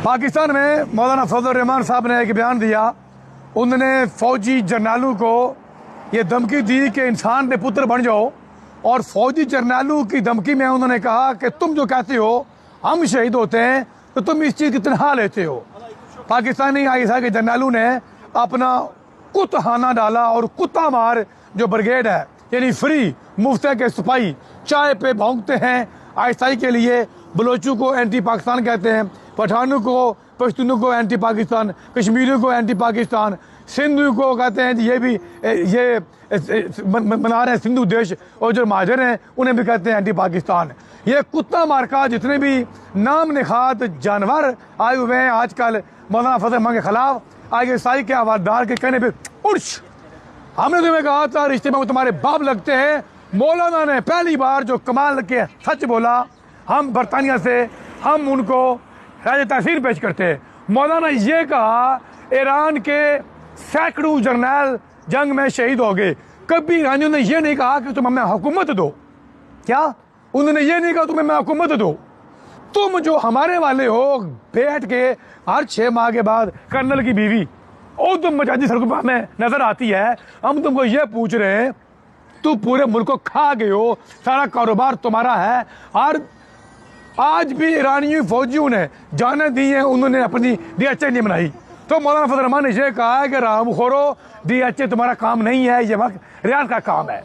पाकिस्तान में मौलाना फजल रहमान साहब ने एक बयान दिया। उन्होंने फौजी जर्नैलों को ये धमकी दी कि इंसान के पुत्र बन जाओ, और फौजी जर्नैलों की धमकी में उन्होंने कहा कि तुम जो कहते हो हम शहीद होते हैं तो तुम इस चीज़ की तनख्वाह लेते हो। पाकिस्तानी आईएसआई के जर्नैलों ने अपना कुत्ताखाना डाला और कुत्ता मार जो ब्रिगेड है, यानी फ्री मुफ्त के सिपाही चाय पे भौंकते हैं आईएसआई के लिए। बलोचों को एंटी पाकिस्तान कहते हैं, पठानों को पश्तूनों को एंटी पाकिस्तान, कश्मीरियों को एंटी पाकिस्तान, सिंधु को कहते हैं ये बना रहे हैं सिंधु देश, और जो महाजर हैं उन्हें भी कहते हैं एंटी पाकिस्तान। ये कुत्ता मार्का जितने भी नाम निखात जानवर आए हुए हैं आजकल मौलाना फजल रहमान के खिलाफ, आईएसआई के हवालदार के कहने पे उर्श, हमने तुम्हें कहा था रिश्ते में वो तुम्हारे बाप लगते हैं। मौलाना ने पहली बार जो कमाल के सच बोला, हम बरतानिया से हम उनको राज तहसील पेश करते हैं। मौलाना ये कहा ईरान के सैकड़ों जर्नैल जंग में शहीद हो गए, कभी ईरानियों ने ये नहीं कहा कि तुम हमें हुकूमत दो। क्या उन्होंने ये नहीं कहा तुम्हें मैं हुकूमत दो? तुम जो हमारे वाले हो बैठ के हर 6 माह के बाद कर्नल की बीवी और तुम मजाजी सड़कों पर हमें नजर आती है, हम तुमको ये पूछ रहे हैं तू पूरे मुल्क को खा गए हो, सारा कारोबार तुम्हारा है। और आज भी ईरानी फौजियों ने जाने दी है, उन्होंने अपनी डीएचए नहीं बनाई। तो मौलाना फजल रहमान ने यह कहा है कि रामखोरो डीएचए तुम्हारा काम नहीं है, ये वक्त रियाद का काम है।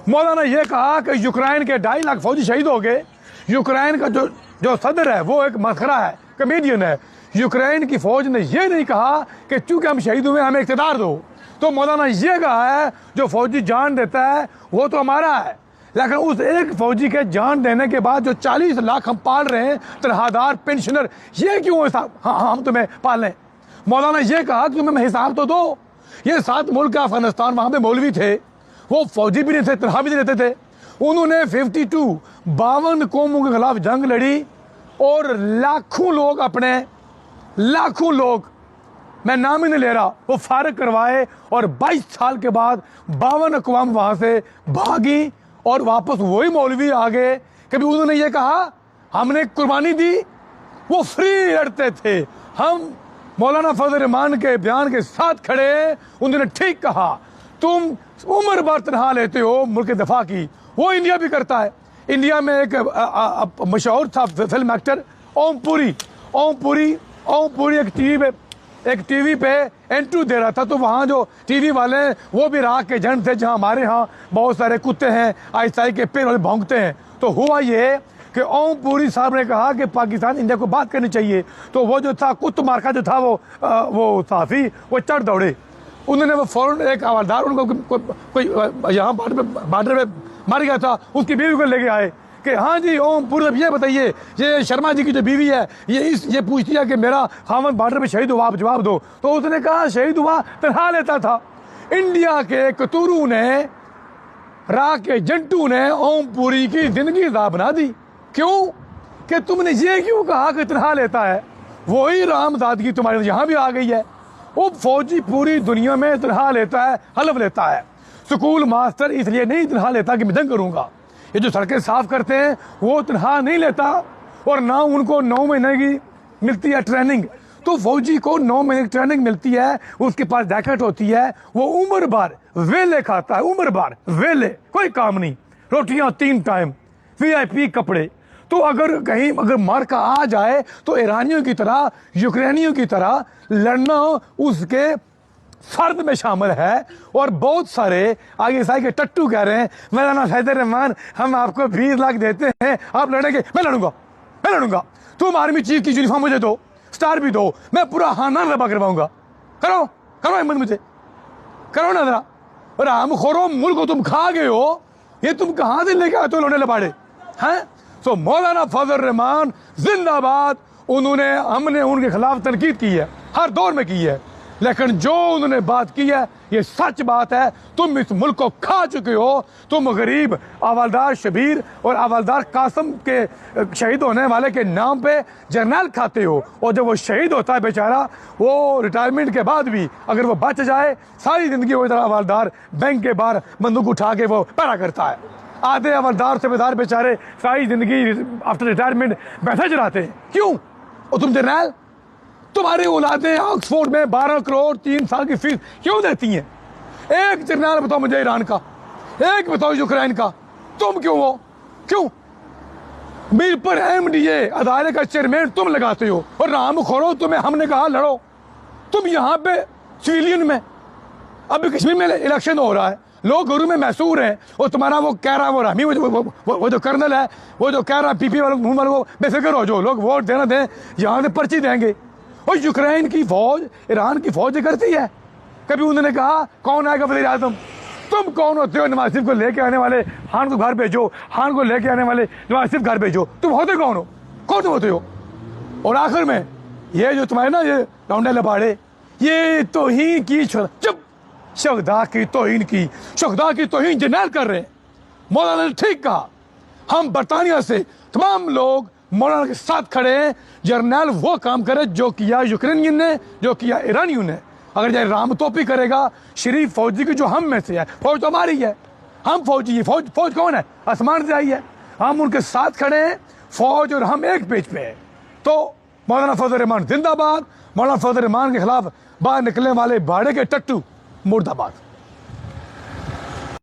मौलाना ये कहा कि यूक्रेन के 2.5 लाख फौजी शहीद हो गए। यूक्रेन का जो सदर है वो एक मसखरा है, कमेडियन है। यूक्रेन की फौज ने यह नहीं कहा कि चूंकि हम शहीद हुए हमें इख्तियार दो। तो मौलाना ये कहा है जो फौजी जान देता है वो तो हमारा है, लेकिन उस एक फौजी के जान देने के बाद जो 40 लाख हम पाल रहे हैं तनख्वाहदार पेंशनर, ये क्यों हिसाब हम तुम्हें पालें? मौलाना ये कहा कि तुम्हें हिसाब तो दो। ये 7 मुल्क का अफगानिस्तान, वहां पे मौलवी थे, वो फौजी भी नहीं थे, तनख्वाह भी नहीं देते थे। उन्होंने 52 कौमों के खिलाफ जंग लड़ी और लाखों लोग मैं नाम ही नहीं ले रहा वो फारग करवाए, और 22 साल के बाद 52 अक़वाम वहां से भागी और वापस वही मौलवी आ गए। कभी उन्होंने ये कहा हमने कुर्बानी दी? वो फ्री लड़ते थे। हम मौलाना फजल रहमान के बयान के साथ खड़े। उन्होंने ठीक कहा, तुम उम्र भर तनख्वाह लेते हो मुल्क के दफा की, वो इंडिया भी करता है। इंडिया में एक मशहूर था फिल्म एक्टर ओम पुरी एक टीवी पे इंटरव्यू दे रहा था। तो वहाँ जो टीवी वाले वो भी राह के जन थे, जहाँ हमारे यहाँ बहुत सारे कुत्ते हैं आईएसआई के पेड़ वाले भौंकते हैं। तो हुआ ये कि ओम पुरी साहब ने कहा कि पाकिस्तान इंडिया को बात करनी चाहिए। तो वो जो था कुत्त मार्का जो था वो साफी वो चढ़ दौड़े। उन्होंने वो फौरन एक हवालदार उनको कोई यहाँ बॉर्डर पे मर गया था, उसकी बीवी को लेके आए कि हाँ जी ओम पुरी साहब ये बताइए, ये शर्मा जी की जो बीवी है ये पूछती है कि मेरा खामन बॉर्डर पे शहीद हुआ, आप जवाब दो। तो उसने कहा शहीद हुआ तनख्वाह लेता था। इंडिया के कतूरू ने, राह के जंटू ने ओम पुरी की जिंदगी राह बना दी। क्यों? कि तुमने ये क्यों कहा कि तनख्वाह लेता है? वही रामजादगी तुम्हारे यहाँ भी आ गई है। वो फौजी पूरी दुनिया में तनख्वाह लेता है, हलफ लेता है। स्कूल मास्टर इसलिए नहीं तनख्वाह लेता कि मैं जंग करूंगा। ये जो सड़कें साफ करते हैं वो तनख्वाह नहीं लेता, और ना उनको 9 महीने की मिलती है ट्रेनिंग। तो फौजी को 9 महीने की ट्रेनिंग मिलती है, उसके पास जैकेट होती है, वो उम्र भर वेले खाता है, उम्र भर वेले, कोई काम नहीं, रोटियां 3 टाइम, VIP कपड़े। तो अगर मार्का आ जाए तो ईरानियों की तरह, यूक्रेनियों की तरह लड़ना उसके फर्द में शामिल है। और बहुत सारे आईएसआई के टट्टू कह रहे हैं मौलाना फजल रहमान हम आपको 20 लाख देते हैं, आप लड़ेंगे? मैं लड़ूंगा। तुम आर्मी चीफ की यूनिफॉर्म मुझे दो, स्टार भी दो, मैं पूरा खानदान रबा करवाऊंगा। करो हिम्मत, मुझे करो ना जरा। रामखोरो मुल्क को तुम खा गए हो, ये तुम कहां से लेके आते हो लोने लबाड़े हैं? तो मौलाना फजल रहमान जिंदाबाद। हमने उनके खिलाफ तनकीद की है, हर दौर में की है, लेकिन जो उन्होंने बात की है ये सच बात है। तुम इस मुल्क को खा चुके हो। तुम गरीब हवालदार शबीर और हवालदार कासम के शहीद होने वाले के नाम पे जर्नल खाते हो, और जब वो शहीद होता है बेचारा, वो रिटायरमेंट के बाद भी अगर वो बच जाए, सारी जिंदगी वो इधर हवालदार बैंक के बाहर बंदूक उठा के वो पैरा करता है। आधे हवालदार सूबेदार बेचारे सारी जिंदगी आफ्टर रिटायरमेंट बैठे चलाते हैं। क्यों? और तुम जर्नल तुम्हारी औलादें ऑक्सफोर्ड में 12 करोड़ 3 साल की फीस क्यों देती हैं? एक जर्नल बताओ मुझे ईरान का, एक बताओ यूक्रेन का, तुम क्यों हो? क्यों? मीर पर एमडीए अदारे का चेयरमैन तुम लगाते हो और राम खोरो तुम्हें हमने कहा लड़ो, तुम यहाँ पे सिविलियन में। अभी कश्मीर में इलेक्शन हो रहा है, लोग गुरु में मैसूर हैं, और तुम्हारा वो कह रहा वो रामी वो जो कर्नल है, वो जो कह रहा पीपी वालों को बेफिक्र हो, जो लोग वोट देना दें, यहाँ से पर्ची देंगे। और यूक्रेन की फौज ईरान की फौज करती है। कभी उन्होंने कहा कौन आएगा वज़ीर आज़म? तुम कौन होते हो? नवाज शरीफ को लेके आने वाले खान को घर भेजो, खान को लेके आने वाले नवाज शरीफ घर भेजो। तुम होते कौन हो? कौन तुम होते हो? और आखिर में ये जो तुम्हारे ना ये लौंडे लबाड़े, ये तौहीन की, चुप, शहदा की तौहीन की, शहदा की तौहीन जर्नल कर रहे हैं। मौलाना ने ठीक कहा, हम बरतानिया से तमाम लोग मौलाना के साथ खड़े हैं। जर्नल वो काम करे जो किया यूक्रेनियन ने, जो किया ईरानियों ने। अगर चाहे राम तोपी करेगा शरीफ फौजी की, जो हम में से है, फौज तो हमारी है, हम फौजी है। फौज कौन है? आसमान से आई है, हम उनके साथ खड़े हैं। फौज और हम एक पेज पे है। तो मौलाना फजल रहमान जिंदाबाद। मौलाना फजल रहमान के खिलाफ बाहर निकलने वाले भाड़े के टट्टू मुर्दाबाद।